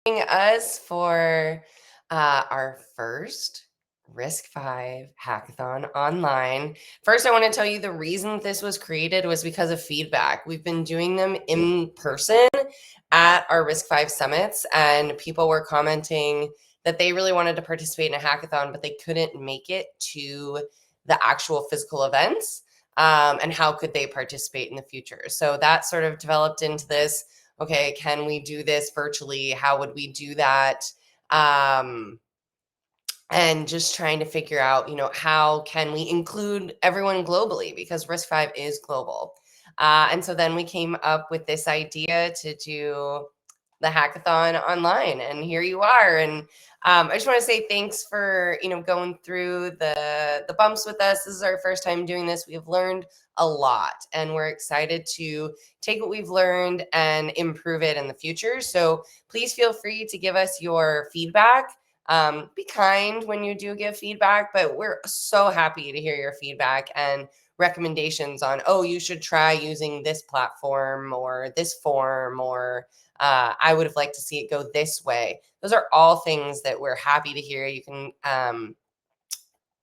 us for our first RISC-V Hackathon Online. First, I want to tell you the reason this was created was because of feedback. We've been doing them in person at our RISC-V summits, and people were commenting that they really wanted to participate in a hackathon, but they couldn't make it to the actual physical events. And how could they participate in the future? So that sort of developed into this. Okay, can we do this virtually? How would we do that? And just trying to figure out, how can we include everyone globally, because RISC-V is global. And so then we came up with this idea to do the hackathon online, and here you are. And I just want to say thanks for going through the bumps with us. This is our first time doing this. We've learned a lot, and we're excited to take what we've learned and improve it in the future. So please feel free to give us your feedback. Be kind when you do give feedback, but we're so happy to hear your feedback and recommendations on, oh, you should try using this platform or this form, or I would have liked to see it go this way. Those are all things that we're happy to hear. You can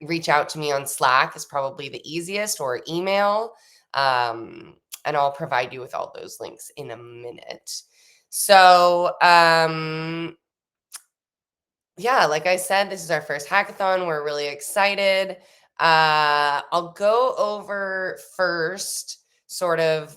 reach out to me on Slack is probably the easiest, or email, and I'll provide you with all those links in a minute. So yeah, like I said, this is our first hackathon. We're really excited. I'll go over first sort of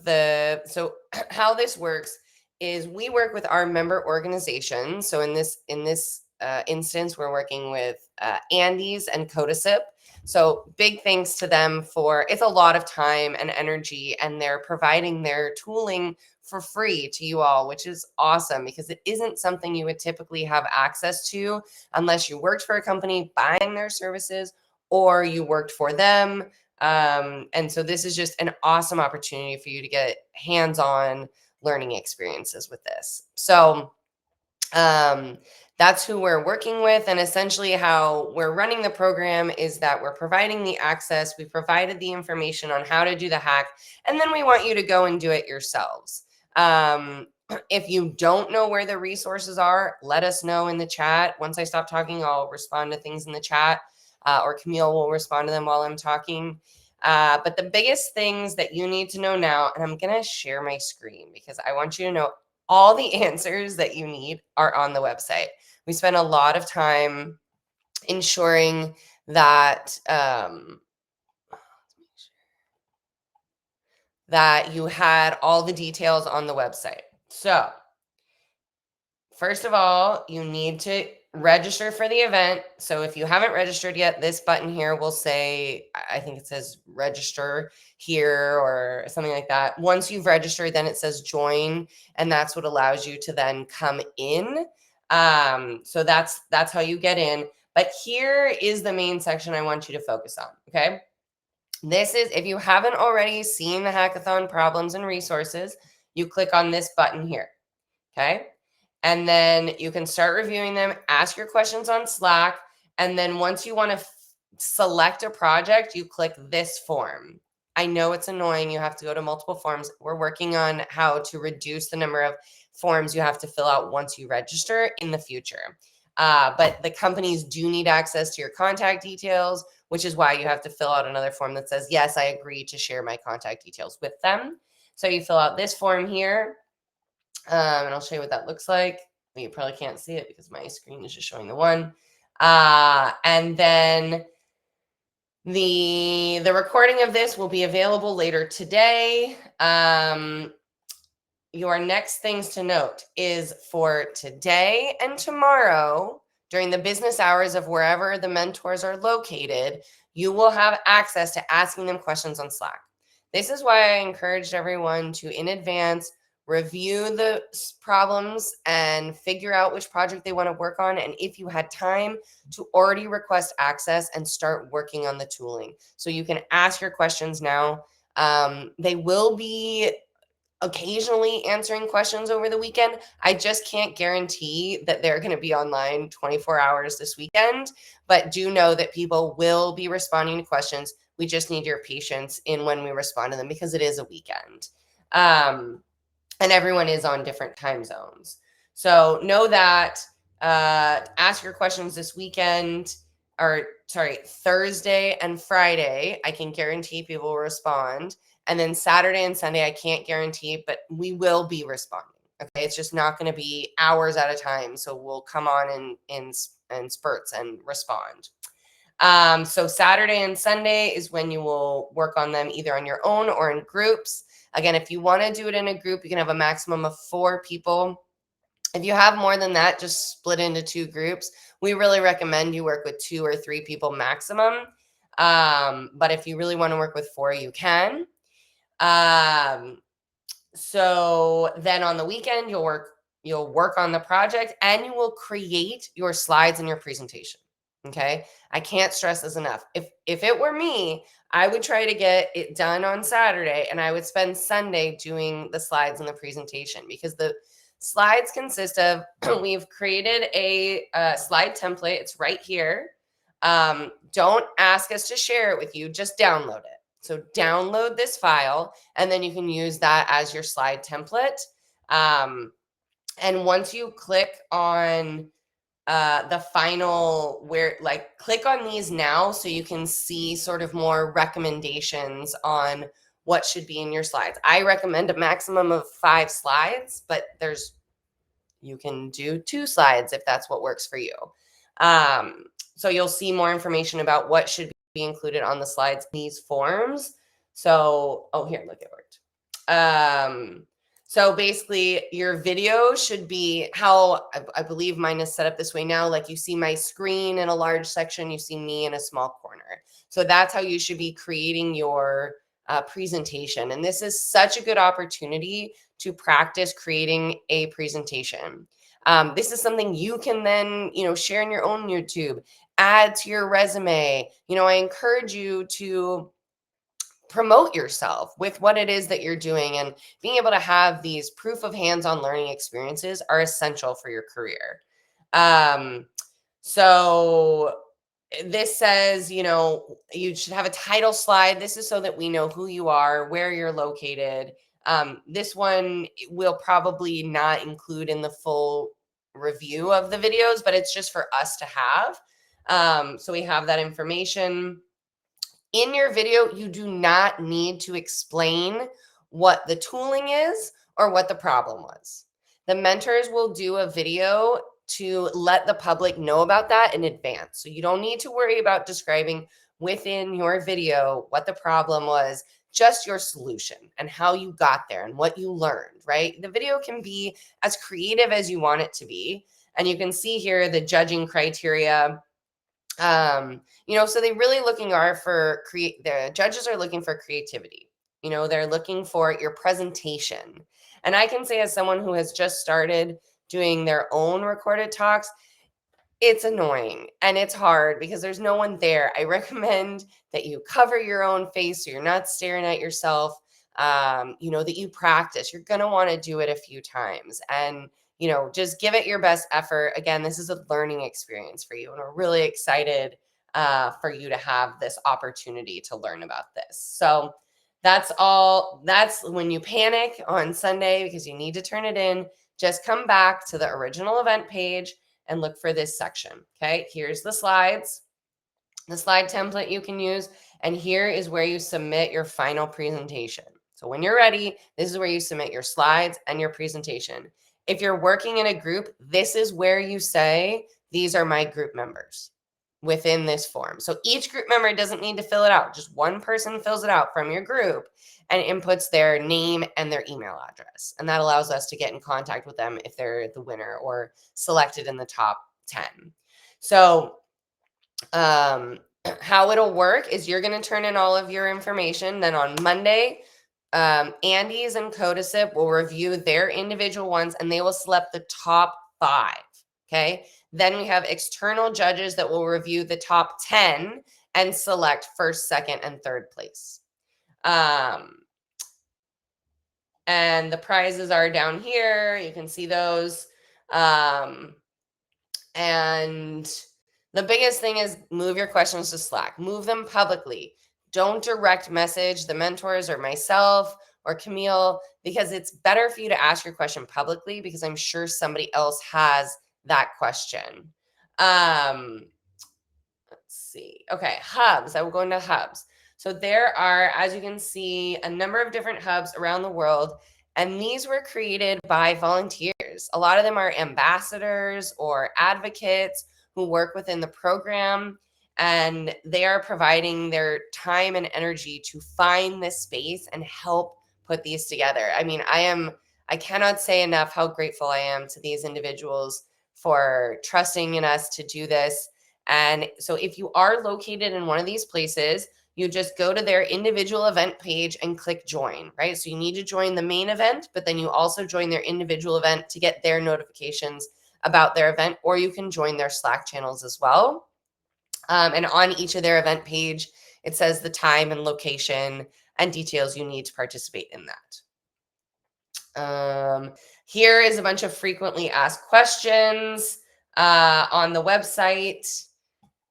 so how this works is we work with our member organizations. So in this instance, we're working with Andes and Codasip. So big thanks to them it's a lot of time and energy, and they're providing their tooling for free to you all, which is awesome, because it isn't something you would typically have access to unless you worked for a company buying their services or you worked for them. And so this is just an awesome opportunity for you to get hands-on learning experiences with this. So that's who we're working with. And essentially how we're running the program is that we're providing the access. We provided the information on how to do the hack, and then we want you to go and do it yourselves. If you don't know where the resources are, let us know in the chat. Once I stop talking, I'll respond to things in the chat, or Camille will respond to them while I'm talking. But the biggest things that you need to know now, and I'm going to share my screen because I want you to know all the answers that you need are on the website. We spent a lot of time ensuring that that you had all the details on the website. So first of all, you need to register for the event. So if you haven't registered yet, this button here will say, I think it says register here or something like that. Once you've registered, then it says join, and that's what allows you to then come in. So that's how you get in. But here is the main section I want you to focus on, okay? This is, if you haven't already seen the hackathon problems and resources, you click on this button here, okay? And then you can start reviewing them, ask your questions on Slack. And then once you want to select a project, you click this form. I know it's annoying. You have to go to multiple forms. We're working on how to reduce the number of forms you have to fill out once you register in the future. But the companies do need access to your contact details, which is why you have to fill out another form that says, yes, I agree to share my contact details with them. So you fill out this form here. And I'll show you what that looks like. You probably can't see it because my screen is just showing the one. And then the recording of this will be available later today. Your next things to note is for today and tomorrow, during the business hours of wherever the mentors are located, you will have access to asking them questions on Slack. This is why I encouraged everyone to, in advance, review the problems and figure out which project they want to work on. And if you had time, to already request access and start working on the tooling. So you can ask your questions now. They will be occasionally answering questions over the weekend. I just can't guarantee that they're going to be online 24 hours this weekend, but do know that people will be responding to questions. We just need your patience in when we respond to them, because it is a weekend. And everyone is on different time zones. So know that, ask your questions this weekend, or sorry, Thursday and Friday. I can guarantee people will respond. And then Saturday and Sunday, I can't guarantee, but we will be responding. Okay. It's just not going to be hours at a time. So we'll come on in spurts and respond. So Saturday and Sunday is when you will work on them either on your own or in groups. Again, if you want to do it in a group, you can have a maximum of 4 people. If you have more than that, just split into 2 groups. We really recommend you work with 2 or 3 people maximum. But if you really want to work with 4, you can. So then on the weekend, you'll work on the project and you will create your slides and your presentation. Okay. I can't stress this enough. If it were me, I would try to get it done on Saturday and I would spend Sunday doing the slides and the presentation, because the slides consist of, we've created a slide template. It's right here. Don't ask us to share it with you, just download it. So download this file and then you can use that as your slide template. And once you click on the final, click on these now so you can see sort of more recommendations on what should be in your slides. I recommend a maximum of 5 slides, but you can do 2 slides if that's what works for you. So you'll see more information about what should be included on the slides, these forms. So, here, look, it worked. So basically your video should be how I believe mine is set up this way now. Like, you see my screen in a large section, you see me in a small corner. So that's how you should be creating your presentation. And this is such a good opportunity to practice creating a presentation. This is something you can then, share in your own YouTube, add to your resume. I encourage you to promote yourself with what it is that you're doing, and being able to have these proof of hands-on learning experiences are essential for your career. So this says, you should have a title slide. This is so that we know who you are, where you're located. This one will probably not include in the full review of the videos, but it's just for us to have. So we have that information. In your video, you do not need to explain what the tooling is or what the problem was. The mentors will do a video to let the public know about that in advance. So you don't need to worry about describing within your video what the problem was, just your solution and how you got there and what you learned, right? The video can be as creative as you want it to be. And you can see here the judging criteria. So they really the judges are looking for creativity. They're looking for your presentation. And I can say, as someone who has just started doing their own recorded talks, it's annoying and it's hard because there's no one there. I recommend that you cover your own face so you're not staring at yourself. That you practice. You're going to want to do it a few times, and just give it your best effort. Again, this is a learning experience for you, and we're really excited for you to have this opportunity to learn about this. So that's all. That's when you panic on Sunday because you need to turn it in. Just come back to the original event page and look for this section. Okay, here's the slides, the slide template you can use, and here is where you submit your final presentation. So when you're ready, this is where you submit your slides and your presentation. If you're working in a group, this is where you say, these are my group members within this form. So each group member doesn't need to fill it out. Just one person fills it out from your group and inputs their name and their email address. And that allows us to get in contact with them if they're the winner or selected in the top 10. So how it'll work is you're going to turn in all of your information. Then on Monday, Andes and Codasip will review their individual ones and they will select the top 5. Okay. Then we have external judges that will review the top 10 and select first, second, and third place. And the prizes are down here. You can see those. And the biggest thing is move your questions to Slack. Move them publicly. Don't direct message the mentors or myself or Camille, because it's better for you to ask your question publicly, because I'm sure somebody else has that question. Let's see. Okay, hubs. I will go into hubs. So there are, as you can see, a number of different hubs around the world, and these were created by volunteers. A lot of them are ambassadors or advocates who work within the program, and they are providing their time and energy to find this space and help put these together. I mean, I cannot say enough how grateful I am to these individuals for trusting in us to do this. And so if you are located in one of these places, you just go to their individual event page and click join, right? So you need to join the main event, but then you also join their individual event to get their notifications about their event, or you can join their Slack channels as well. And on each of their event page, it says the time and location and details you need to participate in that. Here is a bunch of frequently asked questions on the website.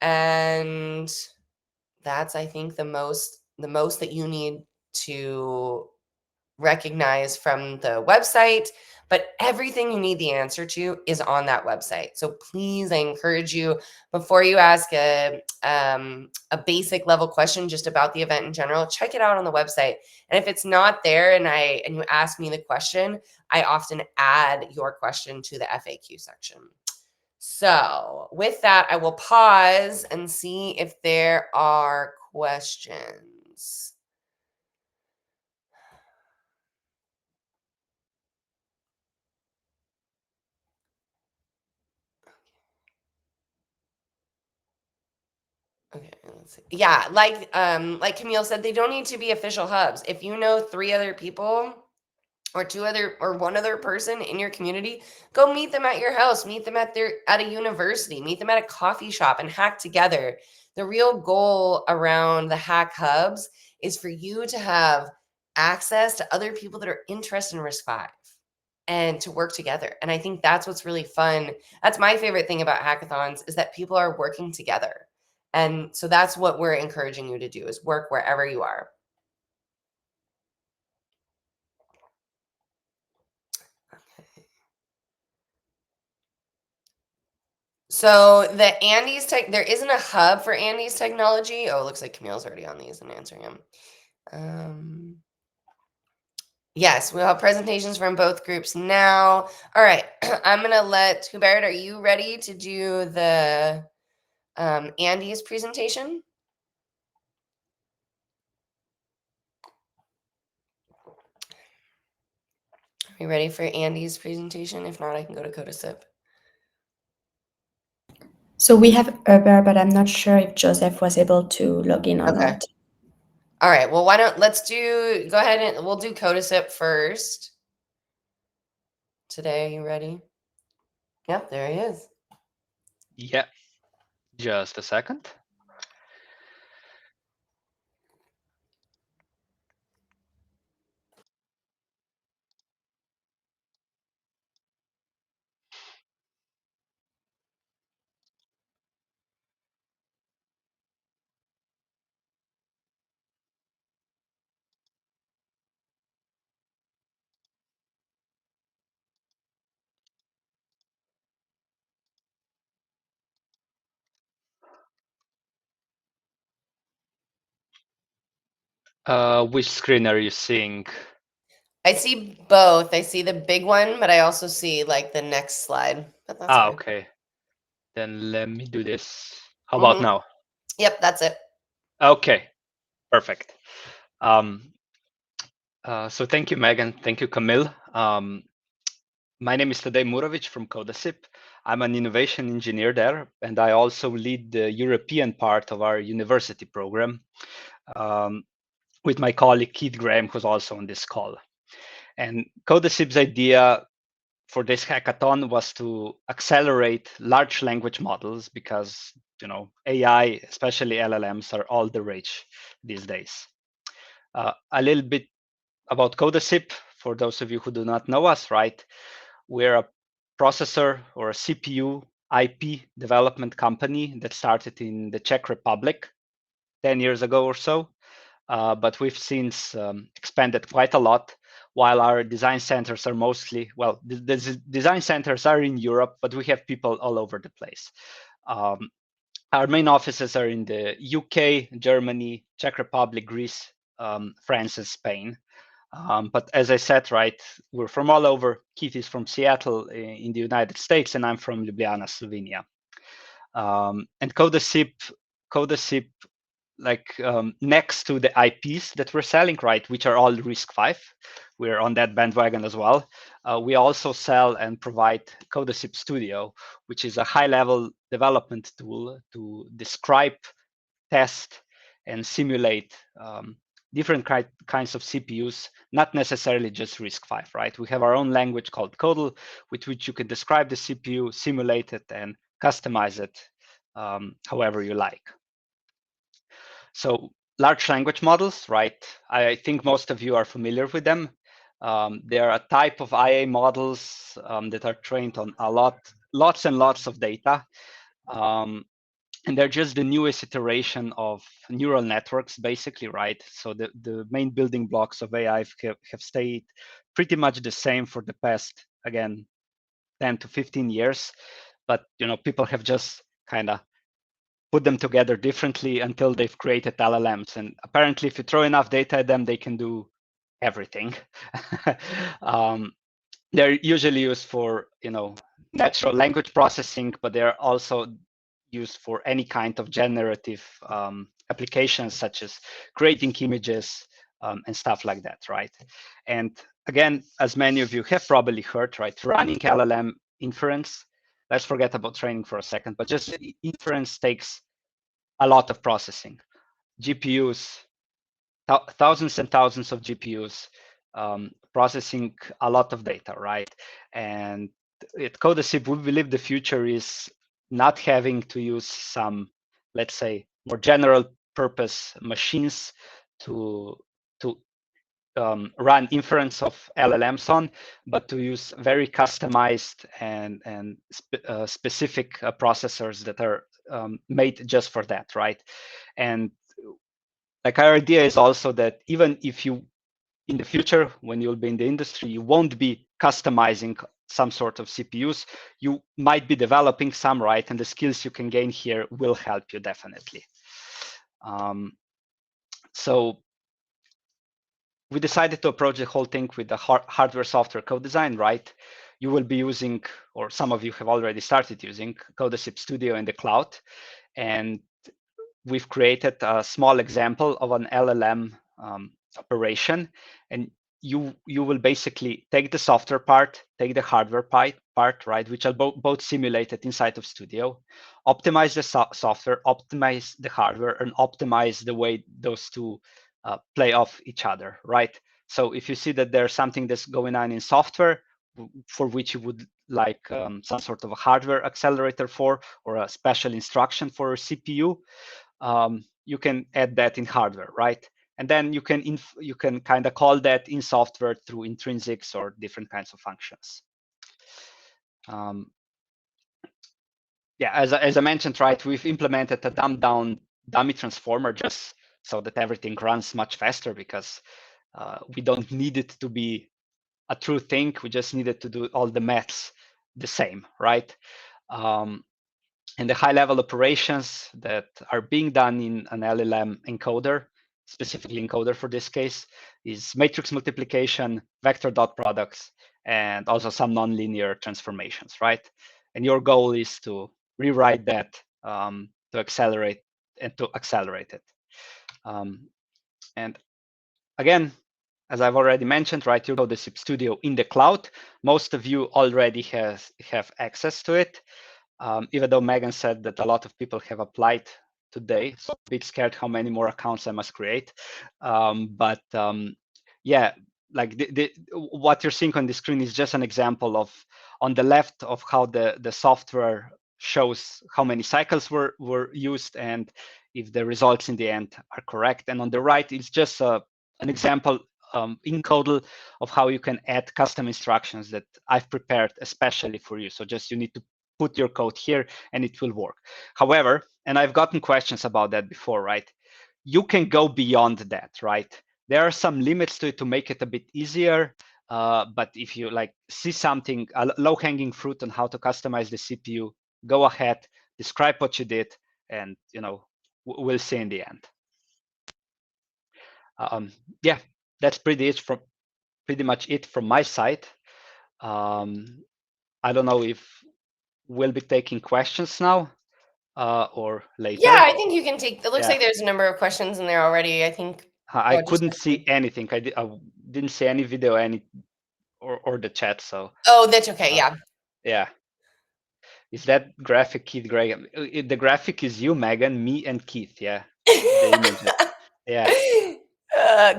And that's, I think, the most that you need to recognize from the website. But everything you need the answer to is on that website. So please, I encourage you, before you ask a basic level question just about the event in general, check it out on the website. And if it's not there and you ask me the question, I often add your question to the FAQ section. So with that, I will pause and see if there are questions. Okay, let's see. Yeah, like Camille said, they don't need to be official hubs. If you know 3 other people or 2 other or 1 other person in your community, go meet them at your house, meet them at a university, meet them at a coffee shop and hack together. The real goal around the hack hubs is for you to have access to other people that are interested in RISC-V and to work together. And I think that's what's really fun. That's my favorite thing about hackathons, is that people are working together. And so that's what we're encouraging you to do, is work wherever you are. So the Andes there isn't a hub for Andes technology. Oh, it looks like Camille's already on these and answering them. Yes, we'll have presentations from both groups now. All right, I'm gonna let Hubert, are you ready to do the Andes presentation? Are you ready for Andy's presentation? If not, I can go to Codasip. So we have Uber, but I'm not sure if Joseph was able to log in or not. All right, well, go ahead and we'll do Codasip first. Today, are you ready? Yep, there he is. Yeah, just a second. Which screen are you seeing? I see both. I see the big one, but I also see like the next slide. But that's fine. Okay. Then let me do this. How about now? Yep, that's it. Okay, perfect. So thank you, Megan. Thank you, Camille. My name is Tadej Murovic from Codasip. I'm an innovation engineer there, and I also lead the European part of our university program with my colleague Keith Graham, who's also on this call. And Codasip's idea for this hackathon was to accelerate large language models because, AI, especially LLMs, are all the rage these days. A little bit about Codasip, for those of you who do not know us, right? We're a processor or a CPU IP development company that started in the Czech Republic 10 years ago or so. but we've since expanded quite a lot, while our design centers are mostly, well, the design centers are in Europe, but we have people all over the place. Our main offices are in the UK, Germany, Czech Republic, Greece, France, and Spain. But as I said, right, we're from all over. Keith is from Seattle in the United States, and I'm from Ljubljana, Slovenia. And Codasip, like next to the IPs that we're selling, right, which are all RISC-V, we're on that bandwagon as well. We also sell and provide Codasip Studio, which is a high-level development tool to describe, test, and simulate different kinds of CPUs, not necessarily just RISC-V, right? We have our own language called Codel, with which you can describe the CPU, simulate it, and customize it however you like. So large language models, right? I think most of you are familiar with them. They are a type of IA models that are trained on lots and lots of data. And they're just the newest iteration of neural networks, basically, right? So the main building blocks of AI have stayed pretty much the same for the past, again, 10 to 15 years. But people have just kind of put them together differently until they've created LLMs. And apparently, if you throw enough data at them, they can do everything. They're usually used for natural language processing, but they're also used for any kind of generative applications, such as creating images and stuff like that, right? And again, as many of you have probably heard, right, running LLM inference, let's forget about training for a second, but just inference takes a lot of processing. GPUs, thousands and thousands of GPUs processing a lot of data, right? And at Codasip, we believe the future is not having to use some, let's say, more general purpose machines to run inference of LLMs on, but to use very customized and specific processors that are made just for that, right? And like our idea is also that even if you, in the future, when you'll be in the industry, you won't be customizing some sort of CPUs. You might be developing some, right? And the skills you can gain here will help you definitely. So we decided to approach the whole thing with the hardware software co-design, right? You will be using, or some of you have already started using, Codasip Studio in the cloud. And we've created a small example of an LLM operation. And you will basically take the software part, take the hardware part, right, which are both simulated inside of Studio, optimize the software, optimize the hardware, and optimize the way those two play off each other, right? So if you see that there's something that's going on in software for which you would like some sort of a hardware accelerator for, or a special instruction for a CPU, you can add that in hardware, right? And then you can kind of call that in software through intrinsics or different kinds of functions. Yeah, as I mentioned, right, we've implemented a dumbed down dummy transformer just so that everything runs much faster, because we don't need it to be a true thing. We just needed to do all the maths the same, right? And the high-level operations that are being done in an LLM encoder, specifically encoder for this case, is matrix multiplication, vector dot products, and also some nonlinear transformations, right? And your goal is to rewrite that to accelerate it. And again, as I've already mentioned, right, you Codasip Studio in the cloud. Most of you already have access to it. Even though Megan said that a lot of people have applied today, so I'm a bit scared how many more accounts I must create. Yeah, like what you're seeing on the screen is just an example of, on the left, of how the software shows how many cycles were used and if the results in the end are correct. And on the right, it's just an example in Codel of how you can add custom instructions that I've prepared especially for you. So just you need to put your code here and it will work. However, and I've gotten questions about that before, right? you can go beyond that, right? There are some limits to it to make it a bit easier. But if you like see something, a low-hanging fruit on how to customize the CPU, go ahead, describe what you did, and we'll see in the end. Yeah, that's pretty much it from my side. I don't know if we'll be taking questions now or later. Yeah, I think you can take. It looks like there's a number of questions in there already. I think I couldn't see anything. I didn't see any video, or the chat. So. Oh, that's okay. Yeah. Yeah. Is that graphic Keith Graham? The graphic is you, Megan, me, and Keith. Yeah. The images. Yeah.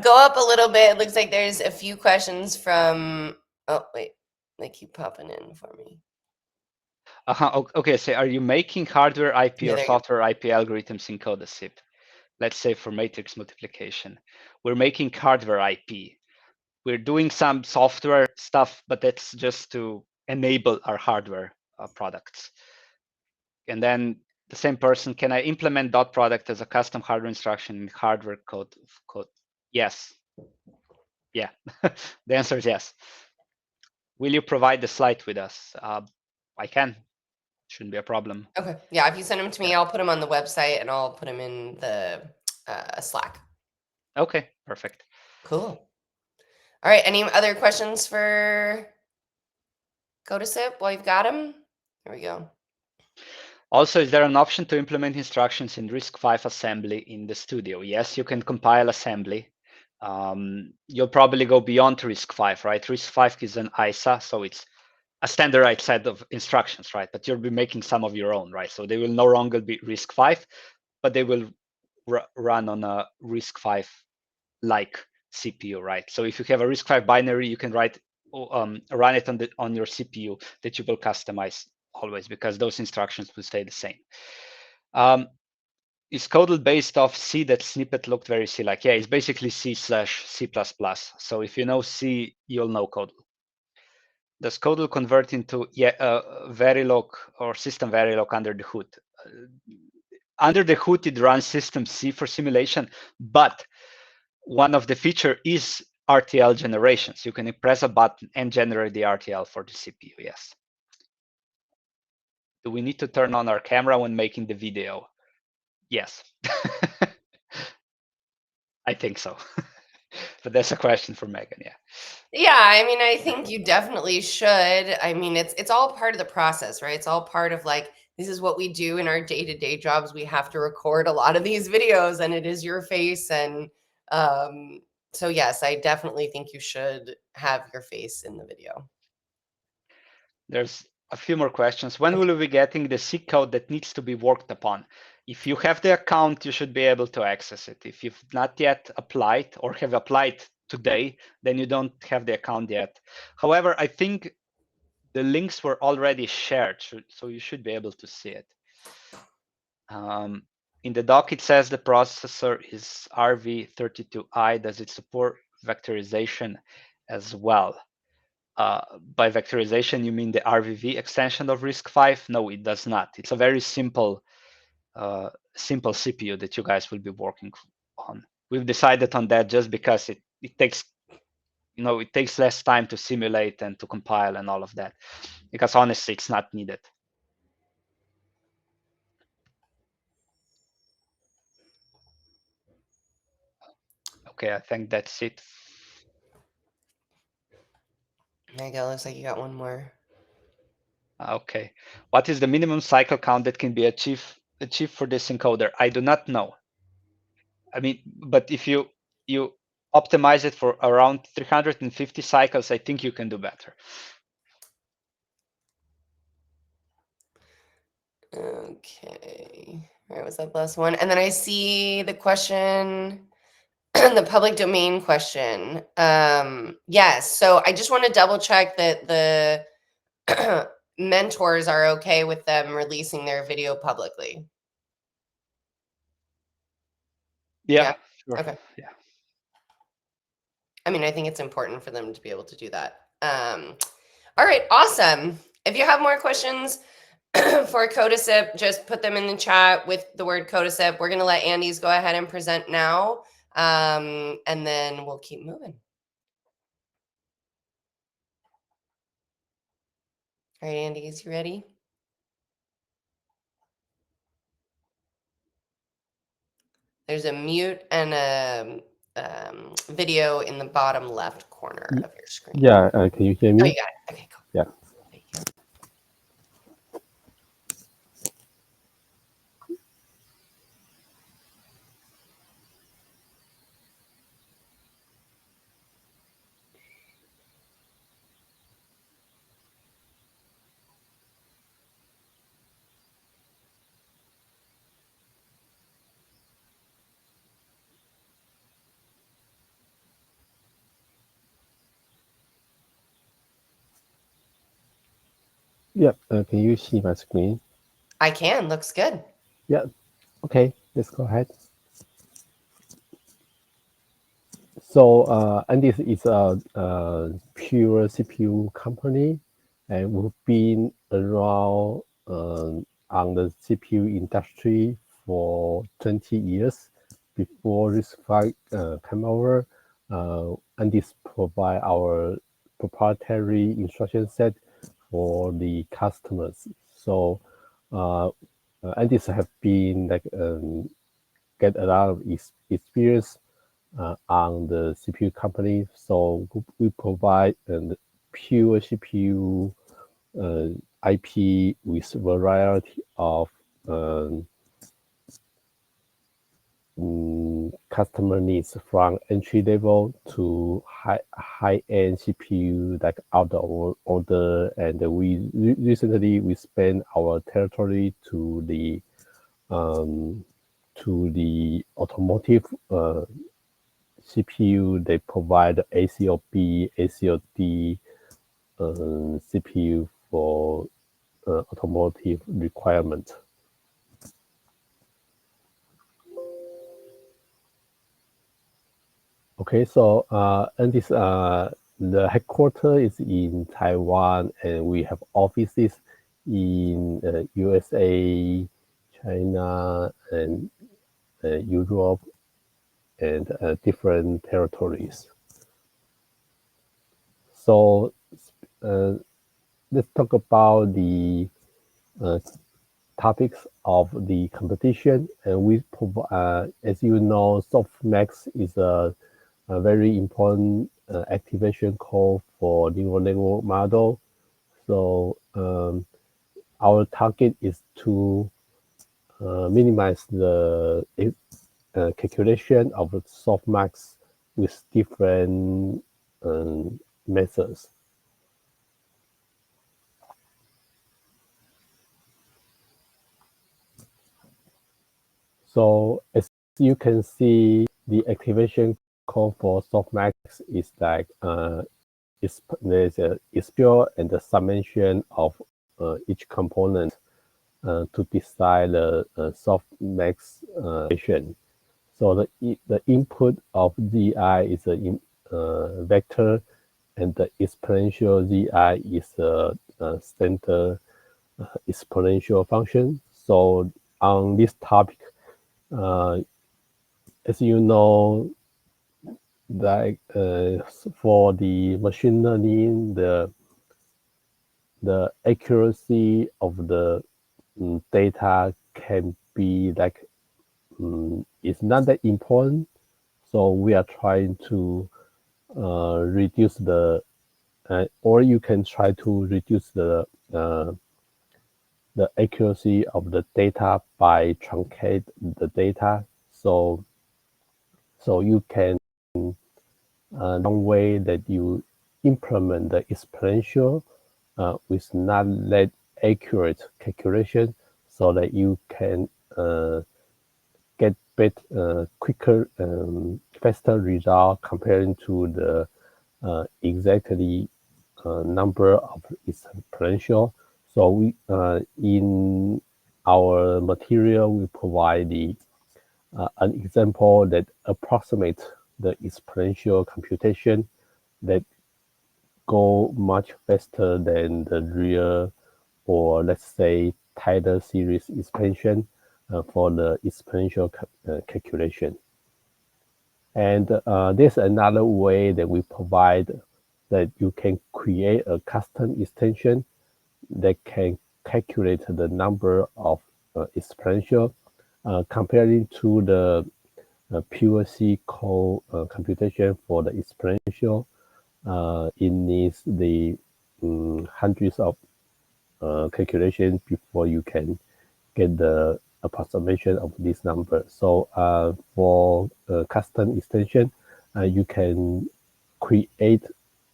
Go up a little bit. It looks like there's a few questions from. Oh wait, they keep popping in for me. Okay. So, are you making hardware IP Yeah, or there you go. software IP algorithms in Codasip? Let's say for matrix multiplication, we're making hardware IP. We're doing some software stuff, but that's just to enable our hardware products. And then the same person, can I implement dot product as a custom hardware instruction in hardware code? Yes. Yeah. The answer is yes. Will you provide the slide with us? I can. Shouldn't be a problem. Okay. Yeah, if you send them to me, I'll put them on the website and I'll put them in the Slack. Okay, perfect. Cool. All right. Any other questions for Codasip while you've got them? Here we go. Also, is there an option to implement instructions in RISC-V assembly in the studio? Yes, you can compile assembly. You'll probably go beyond RISC-V, right? RISC-V is an ISA, so it's a standardized set of instructions, right? But you'll be making some of your own, right? So they will no longer be RISC-V, but they will run on a RISC-V-like CPU, right? So if you have a RISC-V binary, you can run it on your CPU that you will customize always, because those instructions will stay the same. Is Codel based off C? That snippet looked very C-like. Yeah, it's basically C/C++. So if you know C, you'll know Codel. Does Codel convert into Verilog or System Verilog under the hood? Under the hood, it runs System C for simulation, but one of the feature is RTL generations. You can press a button and generate the RTL for the CPU, yes. Do we need to turn on our camera when making the video? Yes. I think so. But that's a question for Megan, yeah. Yeah, I mean, I think you definitely should. I mean, it's all part of the process, right? It's all part of like, this is what we do in our day-to-day jobs. We have to record a lot of these videos and it is your face. And so yes, I definitely think you should have your face in the video. There's a few more questions. When will we be getting the C code that needs to be worked upon? If you have the account, you should be able to access it. If you've not yet applied or have applied today, then you don't have the account yet. However, I think the links were already shared, so you should be able to see it. In the doc, it says the processor is RV32i. Does it support vectorization as well? By vectorization, you mean the RVV extension of RISC-V? No, it does not. It's a very simple CPU that you guys will be working on. We've decided on that just because it takes it takes less time to simulate and to compile and all of that, because honestly, it's not needed. Okay, I think that's it. There you go. Looks like you got one more. Okay. What is the minimum cycle count that can be achieved for this encoder? I do not know. I mean, but if you optimize it for around 350 cycles, I think you can do better. Okay. All right, was that the last one? And then I see the question, the public domain question. Yes. So I just want to double check that the mentors are okay with them releasing their video publicly. Yeah. Sure. Okay. Yeah. I mean, I think it's important for them to be able to do that. All right, awesome. If you have more questions, for Codasip, just put them in the chat with the word Codasip. We're going to let Andes go ahead and present now, and then we'll keep moving. All right, Andes, you ready? There's a mute and a video in the bottom left corner of your screen. Yeah, can you hear me? Oh, you got it. Okay, cool. Yeah. Yeah, can you see my screen? I can. Looks good. Yeah. Okay, let's go ahead. So, Andes is a pure CPU company, and we've been around on the CPU industry for 20 years. Before RISC-V came over, Andes provide our proprietary instruction set for the customers. So, Andes have been like get a lot of experience on the CPU company. So we provide pure CPU IP with variety of customer needs, from entry level to high end CPU like out of order. And we recently we spend our territory to the automotive CPU. They provide ACOB, ACOD CPU for automotive requirement. Okay, so and this the headquarters is in Taiwan, and we have offices in USA, China, and Europe, and different territories. So let's talk about the topics of the competition. And we provide, as you know, softmax is a very important activation code for neural network model. So our target is to minimize the calculation of the softmax with different methods. So as you can see, the activation code for softmax is like there's a SPL and the summation of each component to decide the softmax equation. So the input of Zi is a vector, and the exponential Zi is a standard exponential function. So on this topic, as you know, like for the machine learning, the accuracy of the data can be like it's not that important. So we are trying to reduce the or you can try to reduce the accuracy of the data by truncate the data. So you can one way that you implement the exponential with not that accurate calculation, so that you can get better, quicker, faster result comparing to the exactly number of exponential. So we in our material we provide the an example that approximates the exponential computation that go much faster than the real, or let's say Tyler series expansion for the exponential calculation. And there's another way that we provide that you can create a custom extension that can calculate the number of exponential comparing to the pure C code computation for the exponential. It needs the hundreds of calculations before you can get the approximation of this number. So for custom extension, you can create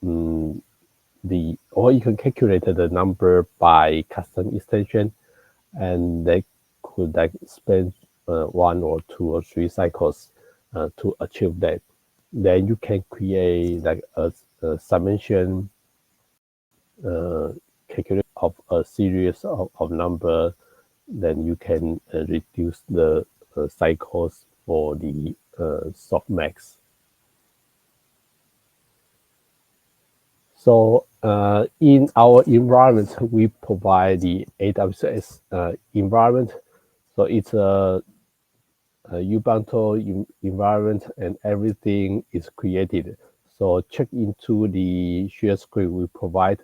or you can calculate the number by custom extension, and they could like spend 1 or 2 or 3 cycles to achieve that. Then you can create like a summation calculation of a series of number. Then you can reduce the cycles for the softmax. So in our environment, we provide the AWS environment. So it's a Ubuntu environment, and everything is created. So check into the share script we provide,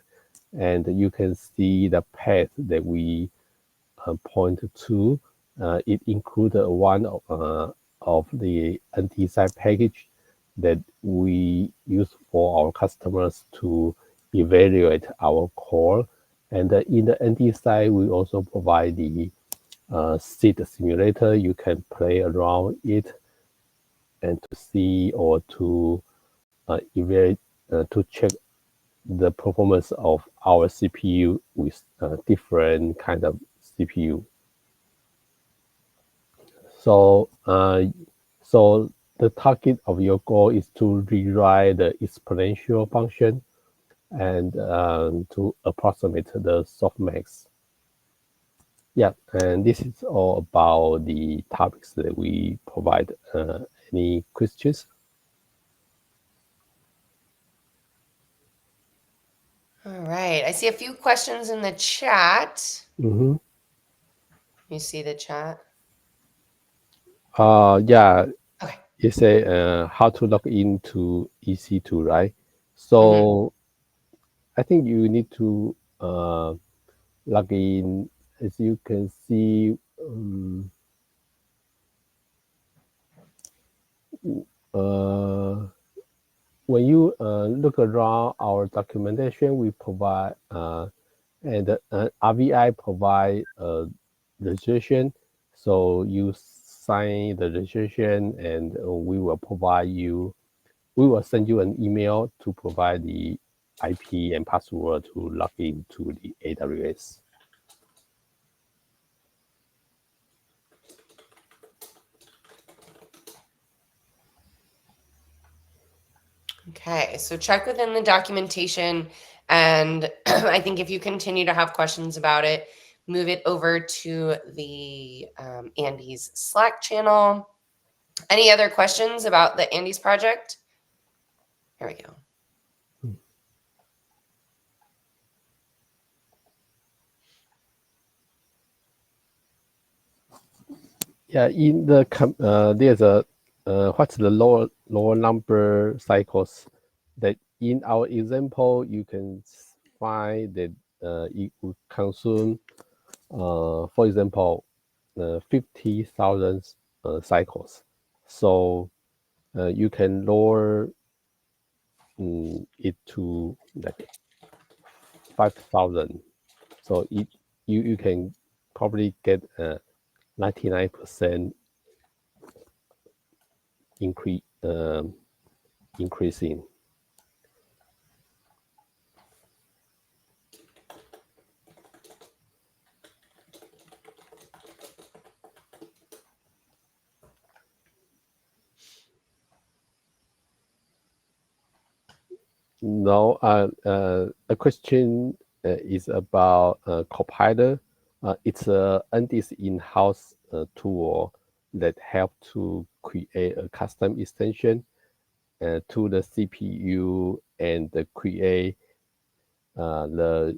and you can see the path that we point to. It includes one of the NT-side package that we use for our customers to evaluate our core. And in the NT-side, we also provide the seed simulator. You can play around it and to see or to evaluate, to check the performance of our CPU with different kind of CPU. So, so the target of your goal is to rewrite the exponential function and to approximate the softmax. Yeah, and this is all about the topics that we provide. Any questions? All right. I see a few questions in the chat. Mm-hmm. You see the chat? Yeah. Okay. You say how to log into EC2, right? So I think you need to log in. As you can see, when you look around our documentation, we provide and RVI provide registration. So you sign the registration, and we will provide you. We will send you an email to provide the IP and password to log into the AWS. Okay, so check within the documentation, and I think if you continue to have questions about it, move it over to the Andes Slack channel. Any other questions about the Andes project? Here we go. Yeah, in the there's a what's the lower number cycles that in our example you can find that it would consume for example 50,000 cycles. So you can lower it to like 5,000. So you can probably get 99% increasing. No, a question is about Compiler. It's a Andes in-house tool that help to create a custom extension to the CPU and create a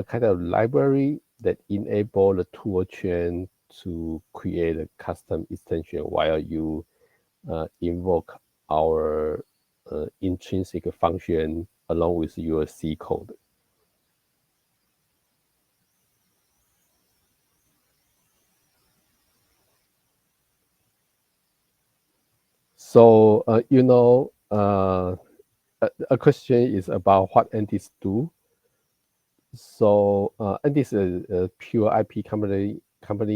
kind of library that enable the tool chain to create a custom extension while you invoke our intrinsic function along with your C code. So, a question is about what Andes do. So Andes is a pure IP company,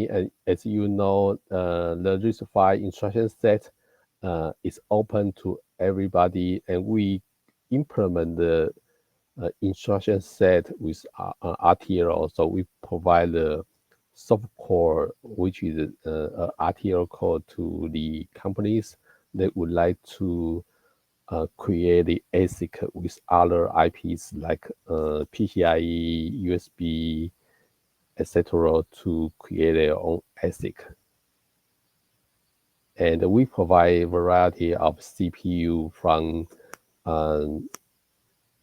and as you know, the RISC-V instruction set is open to everybody, and we implement the instruction set with RTL. So we provide the soft core, which is RTL code to the companies that would like to create the ASIC with other IPs like PCIe, USB, etc. to create their own ASIC. And we provide a variety of CPU from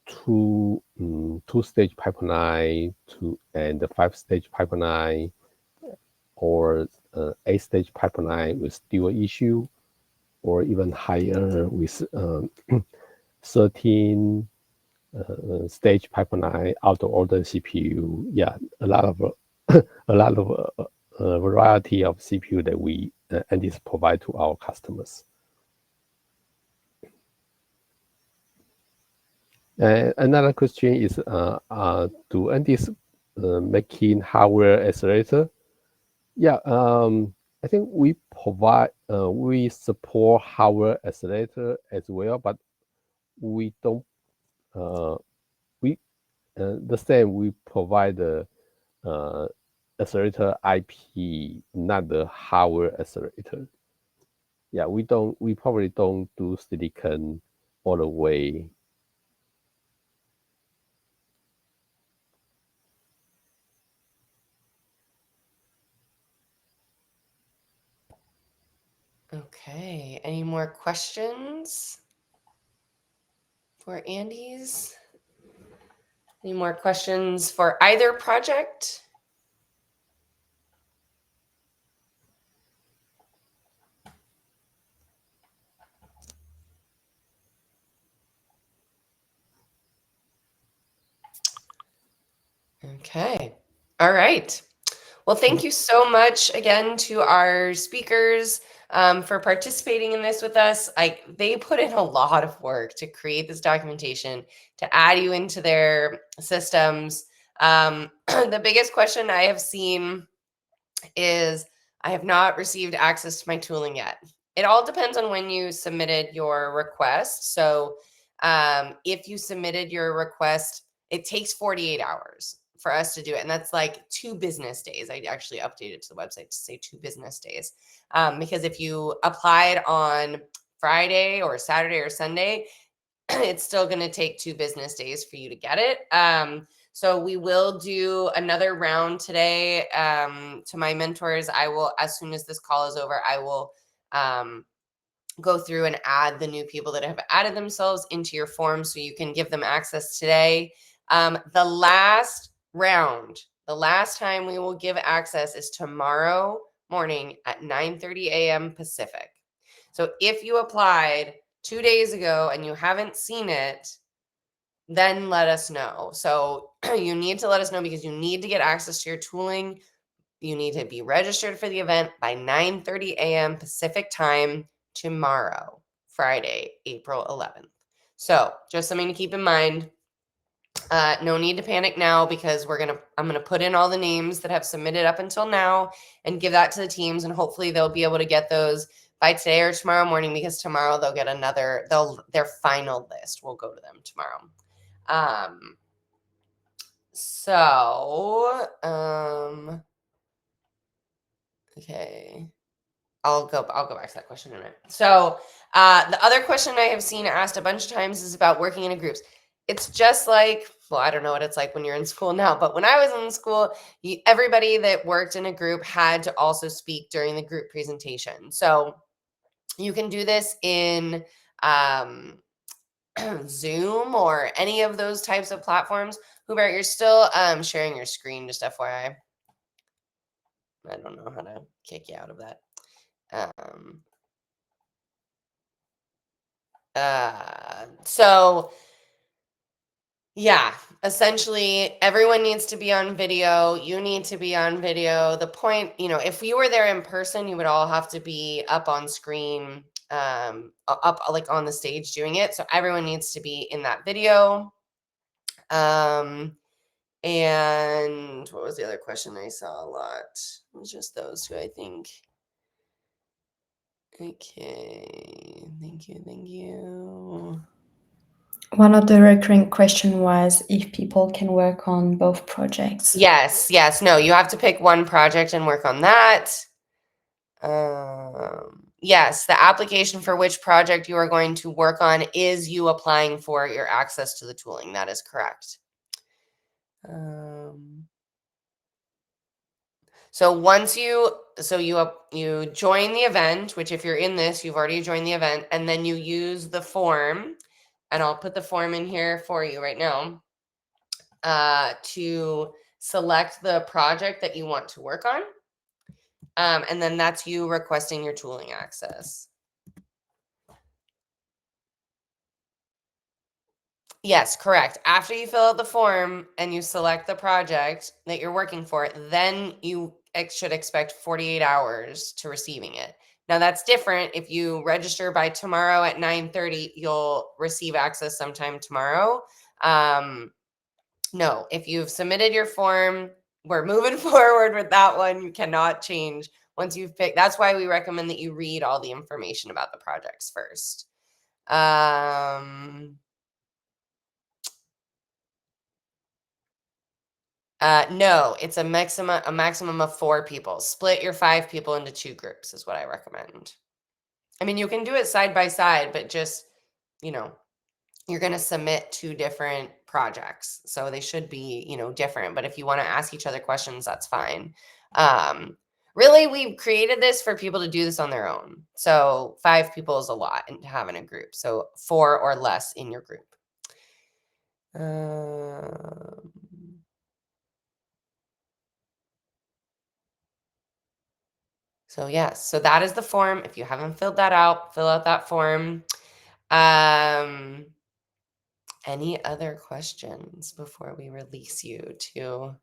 two-stage pipeline and 5-stage pipeline, or 8-stage pipeline with dual issue, or even higher with 13 stage pipeline out of order CPU. Yeah, a lot of variety of CPU that we Andes provide to our customers. Another question is, do Andes making hardware accelerator? Yeah, I think we support hardware accelerator as well, but we don't. The same. We provide the accelerator IP, not the hardware accelerator. Yeah, we probably don't do silicon all the way. Okay, any more questions for Andes? Any more questions for either project? Okay, all right. Well, thank you so much again to our speakers for participating in this with us. They put in a lot of work to create this documentation, to add you into their systems. The biggest question I have seen is, I have not received access to my tooling yet. It all depends on when you submitted your request. So if you submitted your request, it takes 48 hours for us to do it. And that's like 2 business days. I actually updated to the website to say 2 business days. Because if you applied on Friday or Saturday or Sunday, it's still going to take 2 business days for you to get it. So we will do another round today. To my mentors, I will, as soon as this call is over, I will go through and add the new people that have added themselves into your form so you can give them access today. The last round, the last time we will give access is tomorrow morning at 9:30 a.m. Pacific. So if you applied 2 days ago and you haven't seen it, then let us know. So you need to let us know because you need to get access to your tooling. You need to be registered for the event by 9:30 a.m. Pacific time tomorrow, Friday, April 11th. So just something to keep in mind. No need to panic now because I'm gonna put in all the names that have submitted up until now and give that to the teams, and hopefully they'll be able to get those by today or tomorrow morning, because tomorrow they'll get their final list will go to them tomorrow. Okay. I'll go back to that question in a minute. So the other question I have seen asked a bunch of times is about working in groups. It's just like, well, I don't know what it's like when you're in school now, but when I was in school, everybody that worked in a group had to also speak during the group presentation. So you can do this in Zoom or any of those types of platforms. Hubert, you're still sharing your screen, just FYI. I don't know how to kick you out of that. So yeah, essentially everyone needs to be on video. You need to be on video. The point, if you were there in person, you would all have to be up on screen, up like on the stage doing it. So everyone needs to be in that video. And what was the other question I saw a lot? It was just those two, I think. Okay, thank you. One of the recurring question was if people can work on both projects. Yes. No, you have to pick one project and work on that. Yes, the application for which project you are going to work on is you applying for your access to the tooling. That is correct. So once you join the event, which if you're in this, you've already joined the event, and then you use the form, and I'll put the form in here for you right now, to select the project that you want to work on. And then that's you requesting your tooling access. Yes, correct. After you fill out the form and you select the project that you're working for, then you should expect 48 hours to receiving it. Now that's different. If you register by tomorrow at 9:30, you'll receive access sometime tomorrow. No, if you've submitted your form, we're moving forward with that one. You cannot change once you've picked. That's why we recommend that you read all the information about the projects first. No, it's a maximum of 4 people. Split your 5 people into 2 groups is what I recommend. I mean, you can do it side by side, but just, you're going to submit 2 different projects. So they should be, different. But if you want to ask each other questions, that's fine. Really, we created this for people to do this on their own. So 5 people is a lot to have in a group. So 4 or less in your group. So yes, so that is the form. If you haven't filled that out, fill out that form. Any other questions before we release you to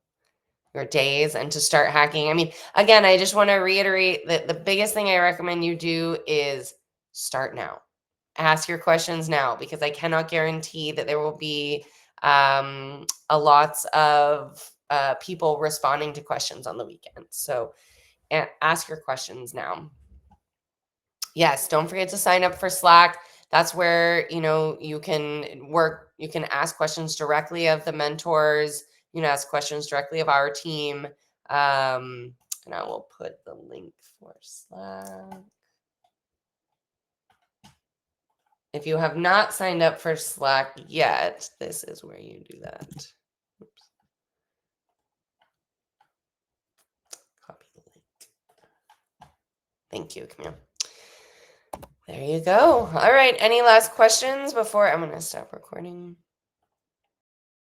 your days and to start hacking? I mean, again, I just want to reiterate that the biggest thing I recommend you do is start now. Ask your questions now, because I cannot guarantee that there will be a lots of people responding to questions on the weekend. So ask your questions now. Yes, don't forget to sign up for Slack. That's where, you can ask questions directly of the mentors, ask questions directly of our team. And I will put the link for Slack. If you have not signed up for Slack yet, this is where you do that. Oops. Copy the link. Thank you, Camille. There you go. All right. Any last questions before I'm going to stop recording?